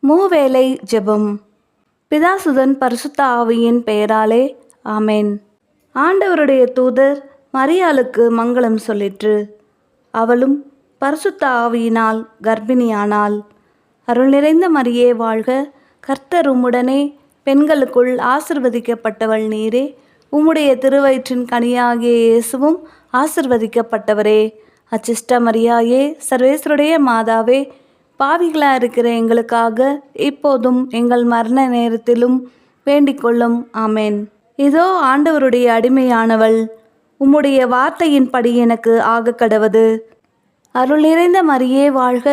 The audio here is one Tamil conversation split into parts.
மூவேளை ஜெபம். பிதாசுதன் பரிசுத்த ஆவியின் பெயராலே ஆமென். ஆண்டவருடைய தூதர் மரியாளுக்கு மங்களம் சொல்லிற்று. அவளும் பரிசுத்த ஆவியினால் கர்ப்பிணியானாள். அருள் நிறைந்த மரியே வாழ்க, கர்த்தர் உம்முடனே பெண்களுக்குள் ஆசிர்வதிக்கப்பட்டவள் நீரே. உம்முடைய திருவயிற்றின் கனியாகிய இயேசுவும் ஆசிர்வதிக்கப்பட்டவரே. அச்சிஷ்ட மரியாயே, சர்வேஸ்வருடைய மாதாவே, பாவிகளாக இருக்கிற எங்களுக்காக இப்போதும் எங்கள் மரண நேரத்திலும் வேண்டிக்கொள்ளும். ஆமேன். இதோ ஆண்டவருடைய அடிமையானவள், உம்முடைய வார்த்தையின்படி எனக்கு ஆக கடவது. அருள் நிறைந்த மரியே வாழ்க,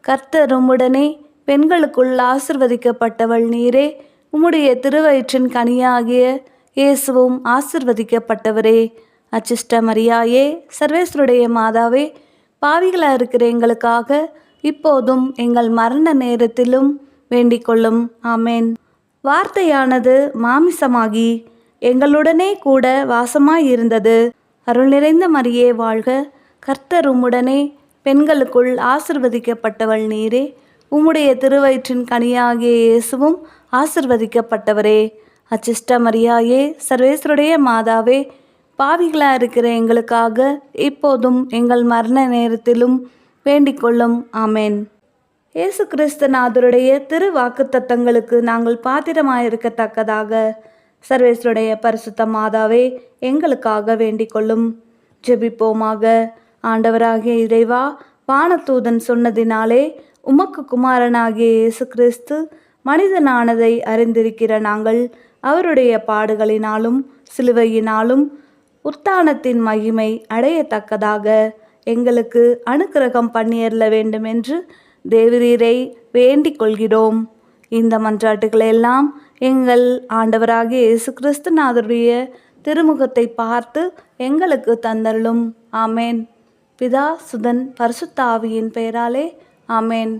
கர்த்தர் உம்முடனே பெண்களுக்குள் ஆசிர்வதிக்கப்பட்டவள் நீரே. உம்முடைய திருவயிற்றின் கனியாகிய இயேசுவும் ஆசிர்வதிக்கப்பட்டவரே. அச்சிஷ்ட மரியாயே, சர்வேஸ்வருடைய மாதாவே, பாவிகளாக இருக்கிற எங்களுக்காக இப்போதும் எங்கள் மரண நேரத்திலும் வேண்டிக்கொள்ளும். ஆமேன். வார்த்தையானது மாமிசமாகி எங்களுடனே கூட வாசமாயிருந்தது. அருள் நிறைந்த மரியே வாழ்க, கர்த்தர் உம்முடனே பெண்களுக்குள் ஆசிர்வதிக்கப்பட்டவள் நீரே. உம்முடைய திருவயிற்றின் கனியாகிய இயேசுவும் ஆசிர்வதிக்கப்பட்டவரே. அச்சிஷ்ட மரியாயே, சர்வேஸ்வருடைய மாதாவே, பாவிகளாக இருக்கிற எங்களுக்காக இப்போதும் எங்கள் மரண நேரத்திலும் வேண்டிக்கொள்ளும். ஆமேன். இயேசு கிறிஸ்துநாதருடைய திரு வாக்குத்தத்தங்களுக்கு நாங்கள் பாத்திரமாயிருக்கத்தக்கதாக சர்வேஸ்வருடைய பரிசுத்த மாதாவே, எங்களுக்காக வேண்டிக்கொள்ளும். ஜெபிப்போமாக. ஆண்டவராகிய இறைவா, வானதூதன் சொன்னதினாலே உமக்கு குமாரனாகிய இயேசு கிறிஸ்து மனிதனானதை அறிந்திருக்கிற நாங்கள் அவருடைய பாடுகளினாலும் சிலுவையினாலும் உத்தானத்தின் மகிமை அடையத்தக்கதாக எங்களுக்கு அனுக்கிரகம் பண்ணியருள வேண்டும் என்று தேவரீரை வேண்டிக் கொள்கிறோம். இந்த மன்றாட்டுகளை எல்லாம் எங்கள் ஆண்டவராகிய இயேசு கிறிஸ்துநாதருடைய திருமுகத்தை பார்த்து எங்களுக்கு தந்தருளும். ஆமேன். பிதா சுதன் பரிசுத்த ஆவியின் பெயராலே ஆமேன்.